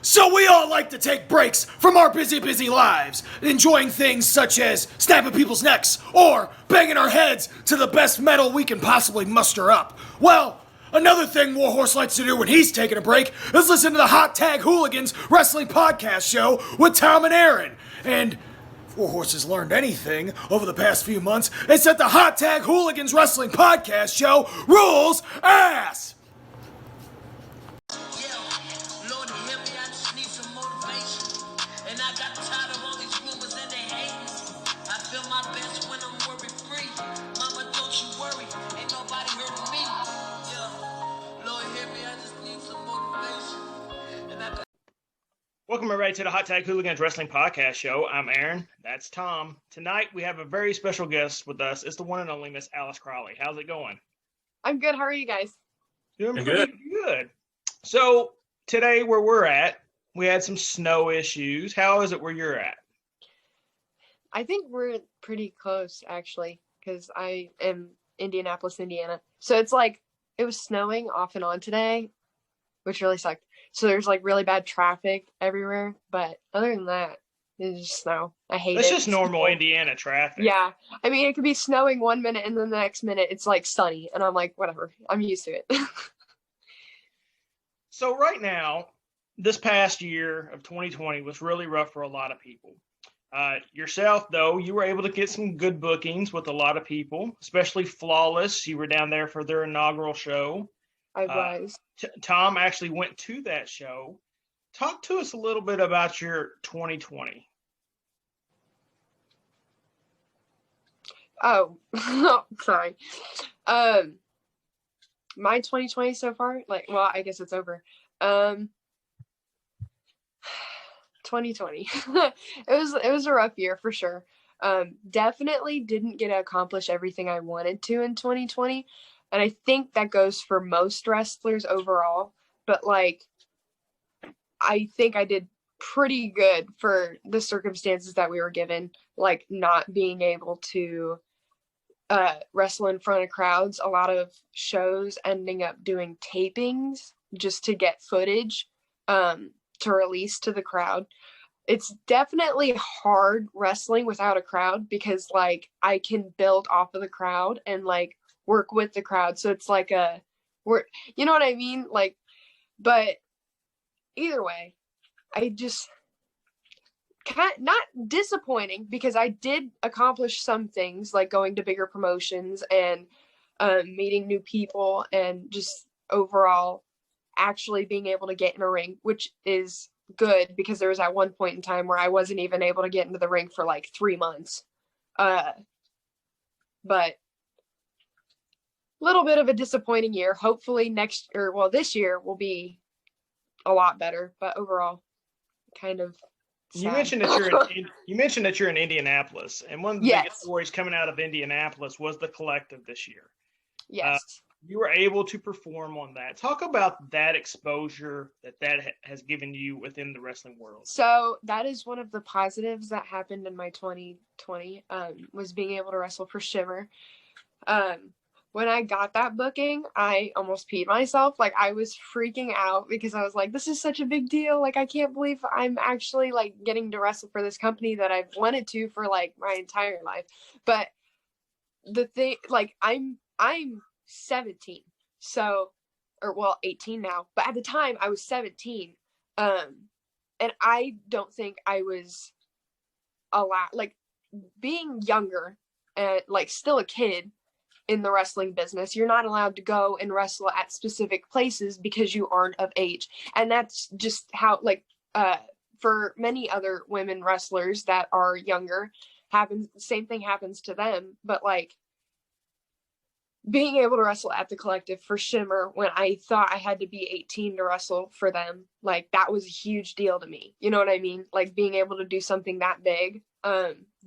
So we all like to take breaks from our busy lives, enjoying things such as snapping people's necks or banging our heads to the best metal we can possibly muster up. Well, another thing Warhorse likes to do when he's taking a break is listen to the Hot Tag Hooligans Wrestling Podcast Show with Tom and Aaron. And if Warhorse has learned anything over the past few months, it's that the Hot Tag Hooligans Wrestling Podcast Show rules ass! Welcome everybody to the Hot Tag Hooligans Wrestling Podcast Show. I'm Aaron. That's Tom. Tonight we have a very special guest with us. It's the one and only Miss Alice Crowley. How's it going? I'm good. How are you guys? Doing pretty good. So today where we're at, we had some snow issues. How is it where you're at? I think we're pretty close actually, because I am Indianapolis, Indiana. So it's like it was snowing off and on today, which really sucked. So there's like really bad traffic everywhere. But other than that, it's just snow. I hate it. It's just normal Indiana traffic. Yeah. I mean, it could be snowing one minute and then the next minute it's like sunny. And I'm like, whatever. I'm used to it. So right now, this past year of 2020 was really rough for a lot of people. Yourself, though, you were able to get some good bookings with a lot of people, especially Flawless. You were down there for their inaugural show. I was. Tom actually went to that show. Talk to us a little bit about your 2020. Oh, sorry. My 2020 so far, I guess it's over. 2020. It was a rough year for sure. Definitely didn't get to accomplish everything I wanted to in 2020. And I think that goes for most wrestlers overall. But I think I did pretty good for the circumstances that we were given, like not being able to wrestle in front of crowds. A lot of shows ending up doing tapings just to get footage to release to the crowd. It's definitely hard wrestling without a crowd because I can build off of the crowd and work with the crowd. So it's you know what I mean? But either way, I just not disappointing because I did accomplish some things like going to bigger promotions and meeting new people and just overall actually being able to get in a ring, which is good because there was at one point in time where I wasn't even able to get into the ring for 3 months. But little bit of a disappointing year. Hopefully this year will be a lot better, but overall kind of sad. You mentioned that you're in Indianapolis, and one of the biggest stories coming out of Indianapolis was the collective this year. Yes. You were able to perform on that. Talk about that exposure that has given you within the wrestling world. So that is one of the positives that happened in my 2020, was being able to wrestle for Shimmer. When I got that booking, I almost peed myself. I was freaking out because I was like, this is such a big deal. I can't believe I'm actually getting to wrestle for this company that I've wanted to for my entire life. But the thing, I'm 17, 18 now, but at the time I was 17. And I don't think I was allowed, being younger and still a kid in the wrestling business, you're not allowed to go and wrestle at specific places because you aren't of age. And that's just how, for many other women wrestlers that are younger, the same thing happens to them. But being able to wrestle at the collective for Shimmer when I thought I had to be 18 to wrestle for them, that was a huge deal to me. You know what I mean? Being able to do something that big,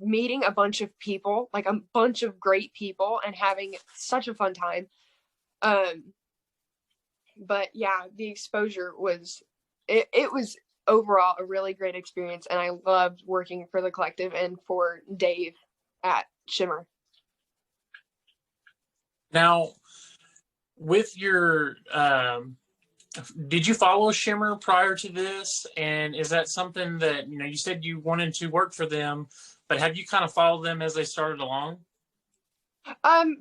meeting a bunch of people, a bunch of great people and having such a fun time. But yeah, the exposure was, it was overall a really great experience. And I loved working for the collective and for Dave at Shimmer. Now, with your Did you follow Shimmer prior to this? And is that something that, you said you wanted to work for them, but have you kind of followed them as they started along?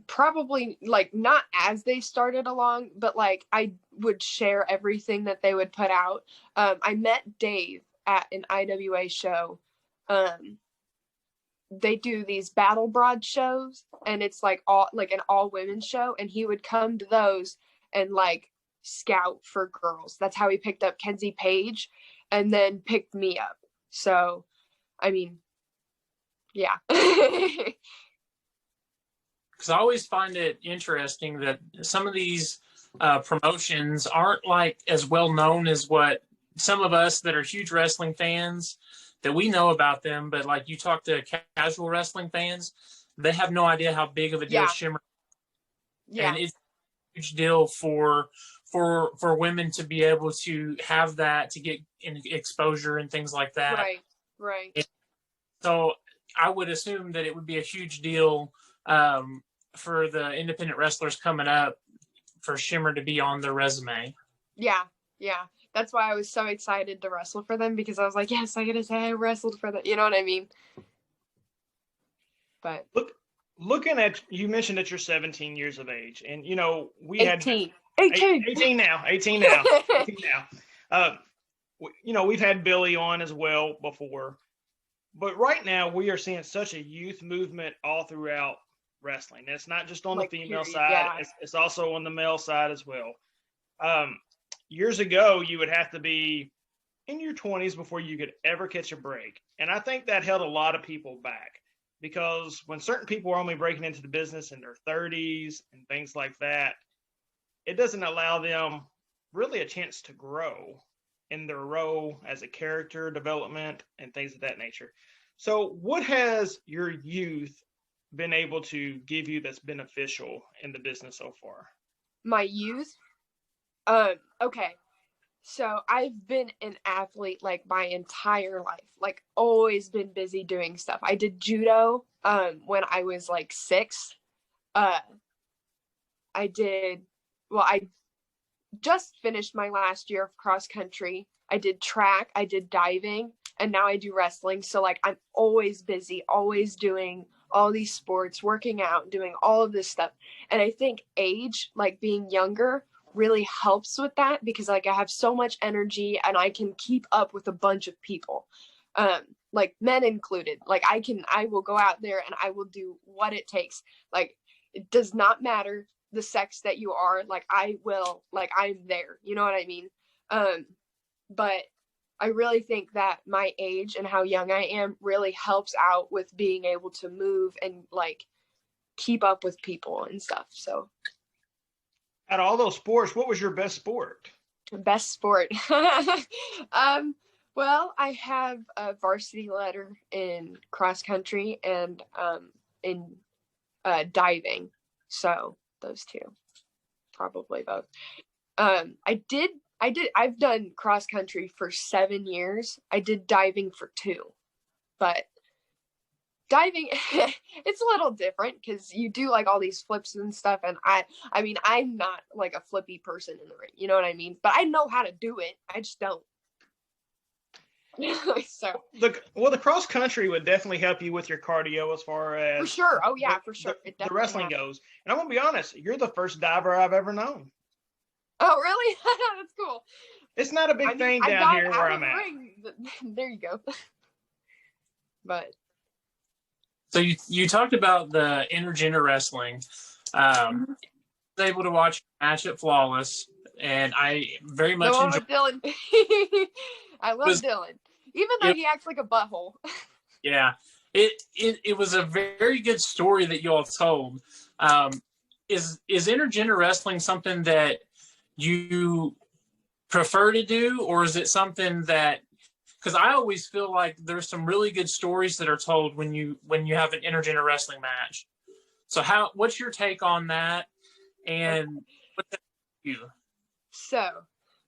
Probably like not as they started along, but like I would share everything that they would put out. I met Dave at an IWA show. They do these battle broad shows, and it's like an all women show, and he would come to those and like scout for girls. That's how he picked up Kenzie Page and then picked me up. So, I mean, yeah. Because I always find it interesting that some of these promotions aren't like as well known as what some of us that are huge wrestling fans that we know about them. But like you talk to casual wrestling fans, they have no idea how big of a deal Shimmer. Yeah, and it's a huge deal for women to be able to have that, to get exposure and things like that. Right. And so I would assume that it would be a huge deal for the independent wrestlers coming up for Shimmer to be on their resume. Yeah. That's why I was so excited to wrestle for them, because I was like, yes, I gotta say I wrestled for them. You know what I mean? But looking at, you mentioned that you're 17 years of age, and we 18. had 18 now. We've had Billy on as well before, but right now we are seeing such a youth movement all throughout wrestling. And it's not just on the female side, it's also on the male side as well. Years ago, you would have to be in your 20s before you could ever catch a break. And I think that held a lot of people back, because when certain people are only breaking into the business in their 30s and things like that, it doesn't allow them really a chance to grow in their role as a character development and things of that nature. So what has your youth been able to give you that's beneficial in the business so far? My youth? Okay. So I've been an athlete like my entire life, like always been busy doing stuff. I did judo when I was like 6. I just finished my last year of cross country. I did track, I did diving, and now I do wrestling. So like I'm always busy, always doing all these sports, working out, doing all of this stuff. And I think age, like being younger, really helps with that, because like I have so much energy and I can keep up with a bunch of people, like men included. Like I will go out there and I will do what it takes. Like it does not matter the sex that you are, like I'm there, you know what I mean? But I really think that my age and how young I am really helps out with being able to move and like keep up with people and stuff. So out of all those sports, what was your best sport? Best sport. Well, I have a varsity letter in cross country and in diving. So those two, probably both. I've done cross country for 7 years. I did diving for 2, but diving, it's a little different because you do like all these flips and stuff. And I mean, I'm not like a flippy person in the ring, you know what I mean? But I know how to do it. I just don't. So the cross country would definitely help you with your cardio as far as for sure. Oh yeah, for sure. The wrestling goes. And I'm gonna be honest, you're the first diver I've ever known. Oh really? That's cool. It's not a big thing down here where I'm at. There you go. But so you talked about the intergender wrestling. I was able to watch a match at Flawless, and I very much enjoyed Dylan. I love Dylan, even though he acts like a butthole. Yeah, it was a very good story that you all told. Is intergender wrestling something that you prefer to do, or is it something that, because I always feel like there's some really good stories that are told when you have an intergender wrestling match. So what's your take on that, and what's that for you? So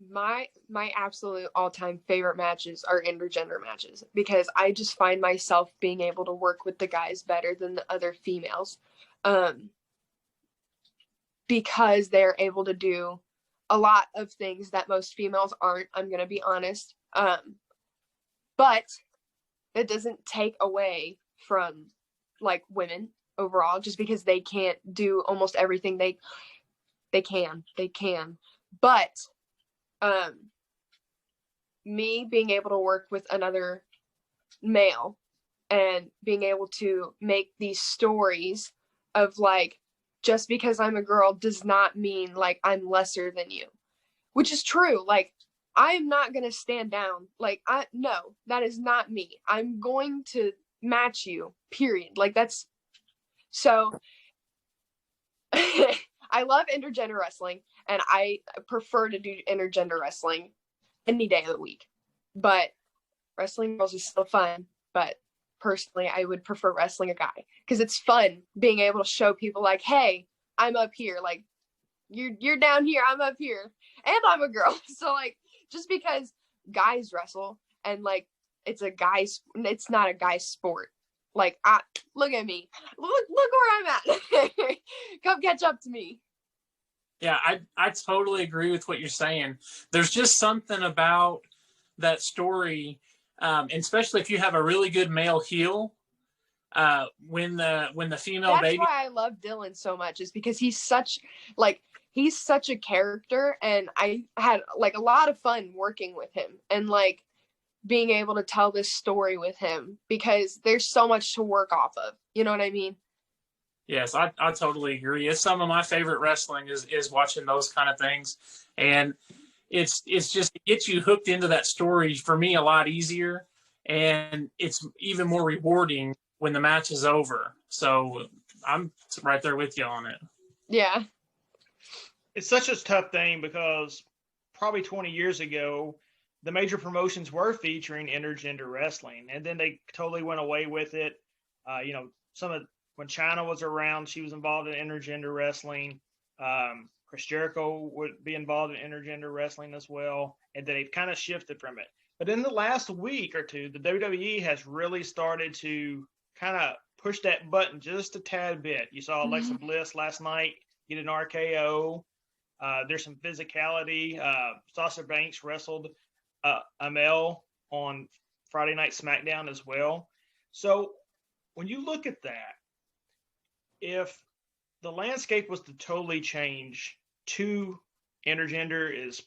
my absolute all-time favorite matches are intergender matches, because I just find myself being able to work with the guys better than the other females, because they're able to do a lot of things that most females aren't, I'm going to be honest. But that doesn't take away from like women overall, just because they can't do almost everything they can. But me being able to work with another male and being able to make these stories of like, just because I'm a girl does not mean like I'm lesser than you, which is true. Like, I am not going to stand down. Like, no, that is not me. I'm going to match you, period. Like, that's so. I love intergender wrestling, and I prefer to do intergender wrestling any day of the week. But wrestling girls is still fun. But personally, I would prefer wrestling a guy because it's fun being able to show people like, hey, I'm up here. Like, you're down here, I'm up here, and I'm a girl. So like, just because guys wrestle and like it's not a guy's sport. Like, look at me, look where I'm at. Come catch up to me. Yeah, I totally agree with what you're saying. There's just something about that story, and especially if you have a really good male heel. When the female That's baby. why I love Dylan so much, is because he's such a character, and I had like a lot of fun working with him and like being able to tell this story with him, because there's so much to work off of. You know what I mean? Yes, I totally agree. It's some of my favorite wrestling is watching those kind of things. And it's just, it gets you hooked into that story for me a lot easier. And it's even more rewarding when the match is over. So I'm right there with you on it. Yeah. It's such a tough thing because probably 20 years ago, the major promotions were featuring intergender wrestling, and then they totally went away with it. When China was around, she was involved in intergender wrestling. Chris Jericho would be involved in intergender wrestling as well, and then they've kind of shifted from it. But in the last week or two, the WWE has really started to kind of push that button just a tad bit. You saw Alexa Bliss last night get an RKO. There's some physicality. Sasha Banks wrestled Amel on Friday Night SmackDown as well. So when you look at that, if the landscape was to totally change to intergender is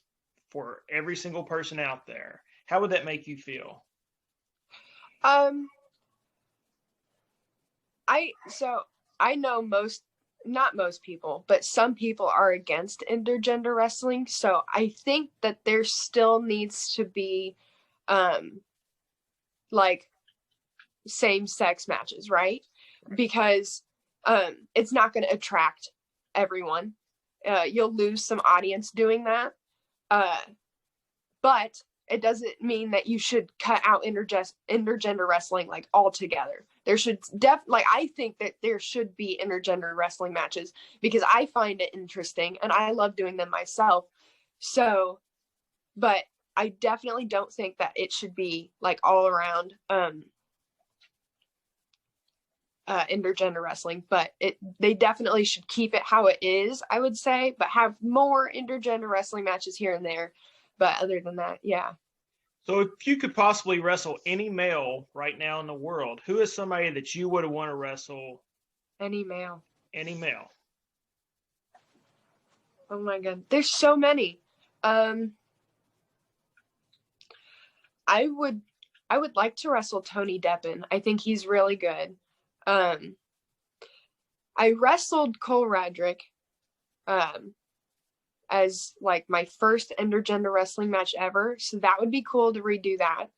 for every single person out there, how would that make you feel? I know not most people, but some people are against intergender wrestling. So I think that there still needs to be like same-sex matches, right? Because it's not going to attract everyone. You'll lose some audience doing that. But it doesn't mean that you should cut out intergender wrestling like altogether. There should I think that there should be intergender wrestling matches because I find it interesting and I love doing them myself. So, but I definitely don't think that it should be like all around intergender wrestling, but they definitely should keep it how it is, I would say, but have more intergender wrestling matches here and there. But other than that, yeah. So if you could possibly wrestle any male right now in the world, who is somebody that you would want to wrestle? Any male. Any male. Oh my god, there's so many. I would like to wrestle Tony Deppen. I think he's really good. I wrestled Cole Radrick as like my first intergender wrestling match ever, so that would be cool to redo that.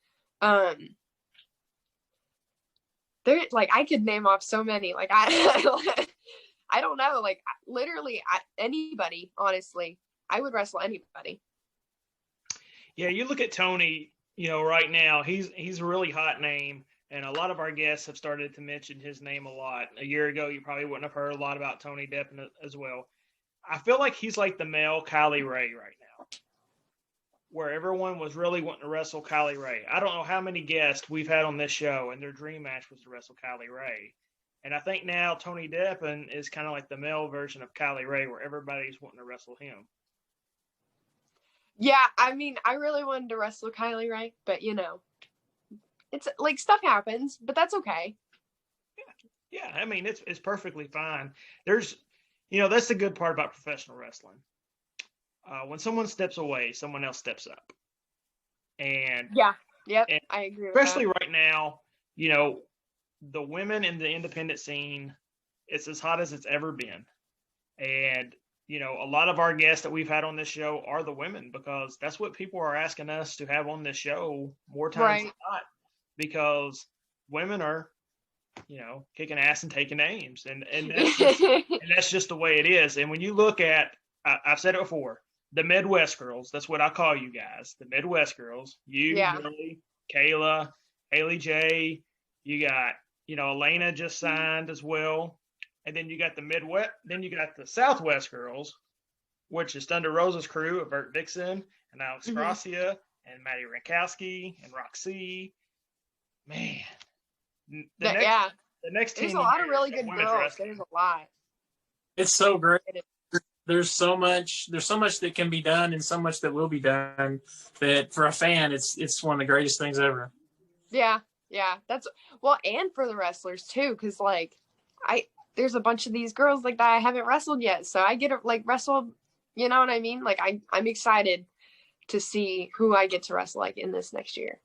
There, like, I could name off so many. Like, I don't know. Like, literally anybody. Honestly, I would wrestle anybody. Yeah, you look at Tony. Right now he's a really hot name, and a lot of our guests have started to mention his name a lot. A year ago, you probably wouldn't have heard a lot about Tony Deppen as well. I feel like he's like the male Kylie Ray right now, where everyone was really wanting to wrestle Kylie Ray. I don't know how many guests we've had on this show, and their dream match was to wrestle Kylie Ray. And I think now Tony Deppen is kind of like the male version of Kylie Ray, where everybody's wanting to wrestle him. Yeah, I mean, I really wanted to wrestle Kylie Ray, but it's like stuff happens, but that's okay. Yeah, I mean it's perfectly fine. There's, that's the good part about professional wrestling. When someone steps away, someone else steps up, and Yeah, yep, and I agree with especially that. right now, the women in the independent scene, it's as hot as it's ever been, and a lot of our guests that we've had on this show are the women because that's what people are asking us to have on this show more times than not because women are kicking ass and taking names, and that's just the way it is. And when you look at, I've said it before, the Midwest girls, that's what I call you guys, the Midwest girls. You, Yeah. Billy, Kayla, Haley J. You got, Elena just signed as well, and then you got the Midwest. Then you got the Southwest girls, which is Thunder Rosa's crew of Bert Dixon and Alex Gracia and Maddie Rankowski and Roxy. Man. The next team. There's a lot of really good girls. There's a lot. It's so great. There's so much that can be done and so much that will be done that for a fan, it's one of the greatest things ever. Yeah. That's and for the wrestlers too, because there's a bunch of these girls that I haven't wrestled yet, so I get to wrestle. You know what I mean? I'm excited to see who I get to wrestle in this next year.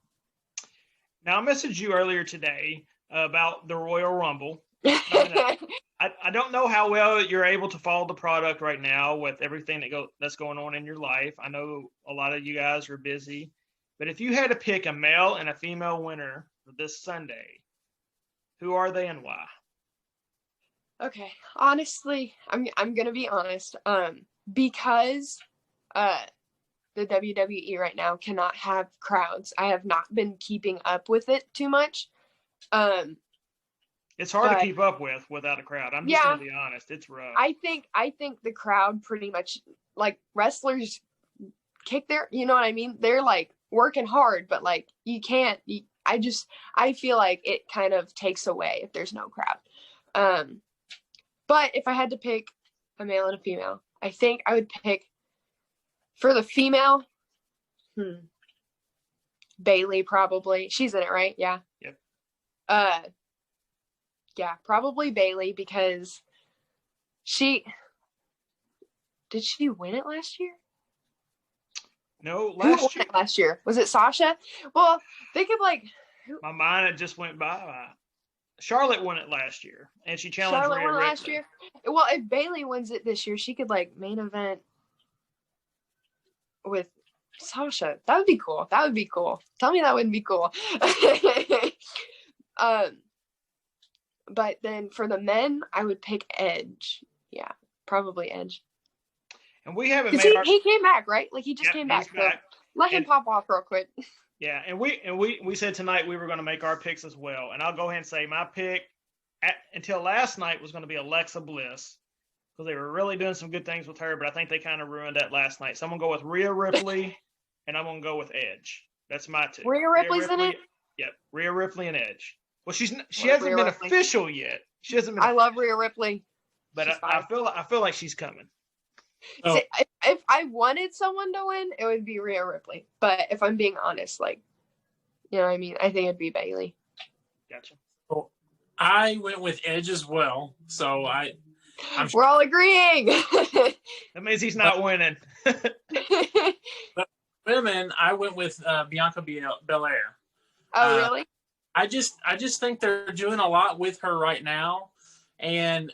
Now, I messaged you earlier today about the Royal Rumble. I don't know how well you're able to follow the product right now with everything that's going on in your life. I know a lot of you guys are busy, but if you had to pick a male and a female winner for this Sunday, who are they and why? Okay, honestly, I'm gonna be honest. Because the WWE right now cannot have crowds. I have not been keeping up with it too much. It's hard to keep up with without a crowd. I'm just gonna be honest. It's rough. I think the crowd pretty much wrestlers kick their, you know what I mean? They're working hard, but you can't. I feel like it kind of takes away if there's no crowd. But if I had to pick a male and a female, I think I would pick for the female. Bailey probably. She's in it, right? Yeah. Yep. Yeah, probably Bailey because did she win it last year? No, Who won it last year? Was it Sasha? Well, think of my mind had just went by. Charlotte won it last year, and she challenged Charlotte Rhea won it Ripley. last year. Well, if Bailey wins it this year, she could main event with Sasha. That would be cool. Tell me that wouldn't be cool. But then for the men, I would pick Edge. Yeah, probably Edge. And we haven't made he came back, right? He just came back. So let him pop off real quick. Yeah, and we said tonight we were going to make our picks as well. And I'll go ahead and say my pick until last night was going to be Alexa Bliss because they were really doing some good things with her, but I think they kind of ruined that last night. So I'm going to go with Rhea Ripley, and I'm going to go with Edge. That's my two. Rhea Ripley's in it? Yep, Rhea Ripley and Edge. Well, she hasn't been official yet. She hasn't been. I love Rhea Ripley, but I feel like she's coming. Oh. See, if I wanted someone to win, it would be Rhea Ripley. But if I'm being honest, you know what I mean? I think it'd be Bailey. Gotcha. Well, I went with Edge as well, so we're all agreeing. That means he's not winning. But women, I went with Bianca Belair. Oh, really? I just think they're doing a lot with her right now, and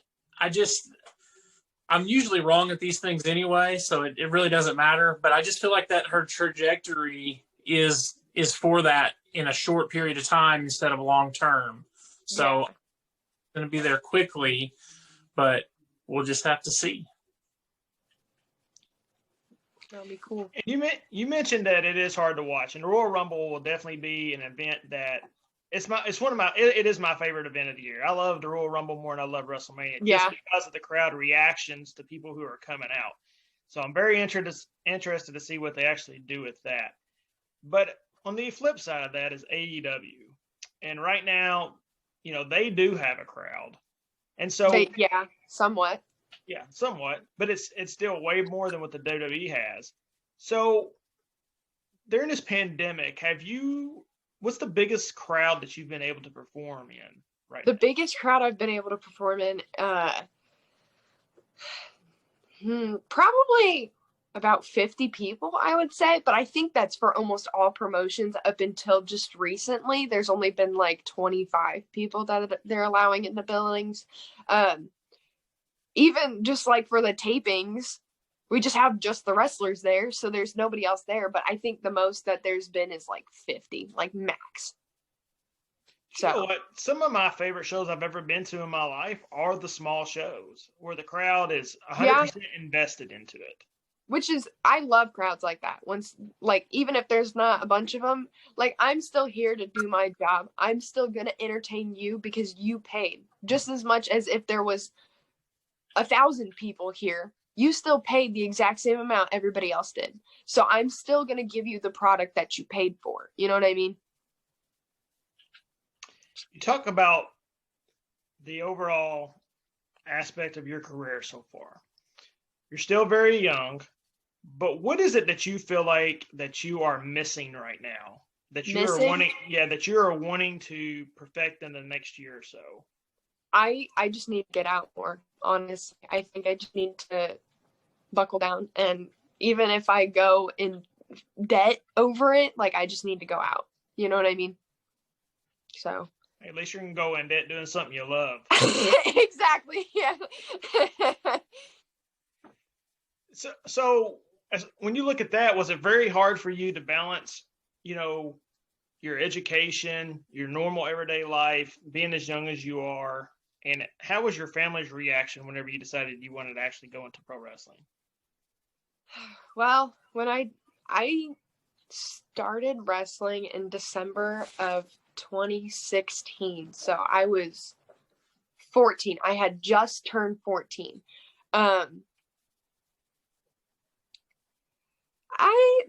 I'm usually wrong at these things anyway, so it really doesn't matter. But I just feel like that her trajectory is for that in a short period of time instead of long term. So I'm going to be there quickly, but we'll just have to see. That'll be cool. And you mentioned that it is hard to watch, and the Royal Rumble will definitely be an event that it is my favorite event of the year. I love the Royal Rumble more than I love WrestleMania, just because of the crowd reactions to people who are coming out. So I'm very interested to see what they actually do with that. But on the flip side of that is AEW, and right now, they do have a crowd, and so somewhat. Yeah, somewhat, but it's still way more than what the WWE has. So during this pandemic, what's the biggest crowd that you've been able to perform in right The now? biggest crowd I've been able to perform in, probably about 50 people, I would say. But I think that's for almost all promotions up until just recently. There's only been like 25 people that they're allowing in the buildings. Even just like for the tapings, we just have just the wrestlers there, so there's nobody else there. But I think the most that there's been is like 50, like max. You know what? Some of my favorite shows I've ever been to in my life are the small shows where the crowd is 100% invested into it. Which is, I love crowds like that. Once, like, even if there's not a bunch of them, like, I'm still here to do my job. I'm still going to entertain you because you paid just as much as if there was 1,000 people here. You still paid the exact same amount everybody else did. So I'm still going to give you the product that you paid for. You know what I mean? You talk about the overall aspect of your career so far. You're still very young, but what is it that you feel like that you are missing right now? That you are wanting to perfect in the next year or so? I just need to get out more, honestly. I think I just need to buckle down, and even if I go in debt over it, like, I just need to go out. You know what I mean? So at least you can go in debt doing something you love. Exactly. Yeah. So when you look at that, was it very hard for you to balance, your education, your normal everyday life, being as young as you are? And how was your family's reaction whenever you decided you wanted to actually go into pro wrestling? Well, when I started wrestling in December of 2016, so I was 14. I had just turned 14.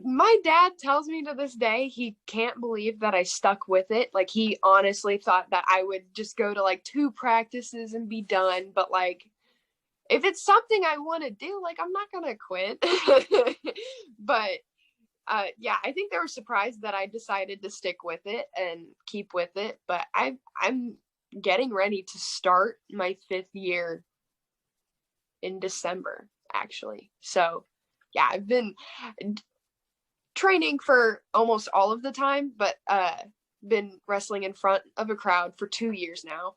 My dad tells me to this day he can't believe that I stuck with it. Like, he honestly thought that I would just go to like 2 practices and be done. But like, if it's something I want to do, like, I'm not gonna quit. But yeah, I think they were surprised that I decided to stick with it and keep with it. But I'm getting ready to start my 5th year in December, actually. So yeah, I've been training for almost all of the time, but been wrestling in front of a crowd for 2 years now.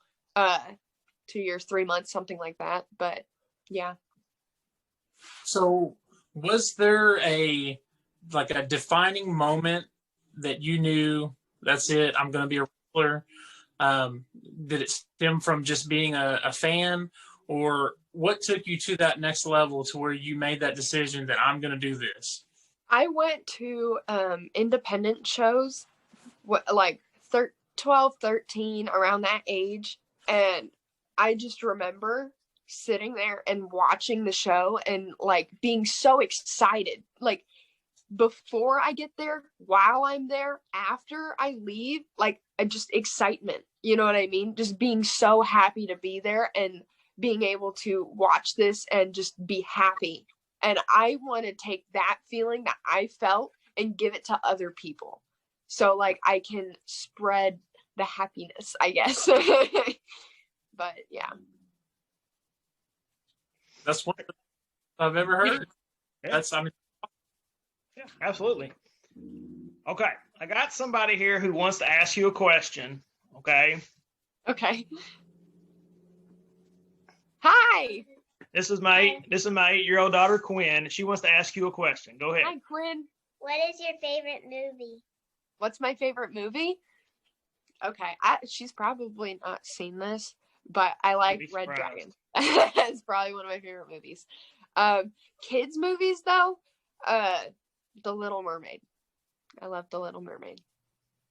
2 years, 3 months, something like that. But yeah. So was there a defining moment that you knew, that's it, I'm going to be a wrestler? Did it stem from just being a fan, or what took you to that next level to where you made that decision that I'm going to do this? I went to independent shows, like 12, 13, around that age. And I just remember sitting there and watching the show and like being so excited. Like, before I get there, while I'm there, after I leave, like, just excitement. You know what I mean? Just being so happy to be there and being able to watch this and just be happy. And I want to take that feeling that I felt and give it to other people. So like, I can spread the happiness, I guess. But yeah. That's one I've ever heard. Yeah. Yeah, absolutely. Okay, I got somebody here who wants to ask you a question. Okay. Okay. Hi. This is my 8-year-old daughter, Quinn. She wants to ask you a question. Go ahead. Hi, Quinn. What is your favorite movie? What's my favorite movie? Okay, she's probably not seen this, but I like Red Dragon. It's probably one of my favorite movies. Kids movies though, The Little Mermaid. I love The Little Mermaid.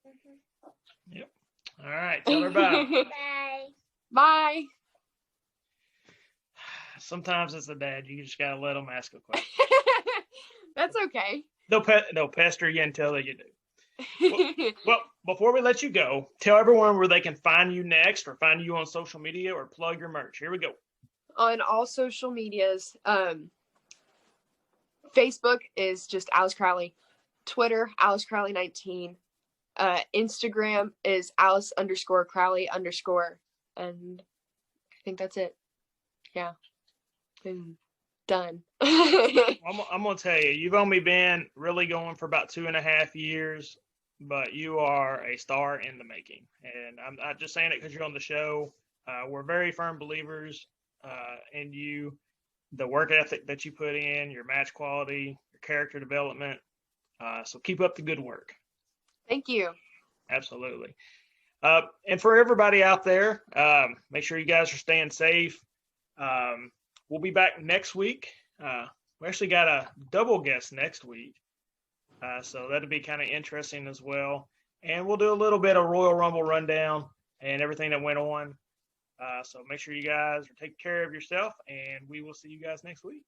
Mm-hmm. Yep. All right, tell her bye. Bye. Bye. Sometimes as a dad, you just gotta let them ask a question. That's okay. They'll pester you until you do. Well, before we let you go, tell everyone where they can find you next, or find you on social media, or plug your merch. Here we go. On all social medias, Facebook is just Alice Crowley. Twitter, Alice Crowley 19. Instagram is Alice_Crowley_. And I think that's it. Yeah. Been done. I'm gonna tell you, you've only been really going for about 2.5 years, but you are a star in the making. And I'm not just saying it because you're on the show. We're very firm believers in you, the work ethic that you put in, your match quality, your character development. So keep up the good work. Thank you. Absolutely. And for everybody out there, make sure you guys are staying safe. We'll be back next week. We actually got a double guest next week. So that'll be kind of interesting as well. And we'll do a little bit of Royal Rumble rundown and everything that went on. So make sure you guys are taking care of yourself, and we will see you guys next week.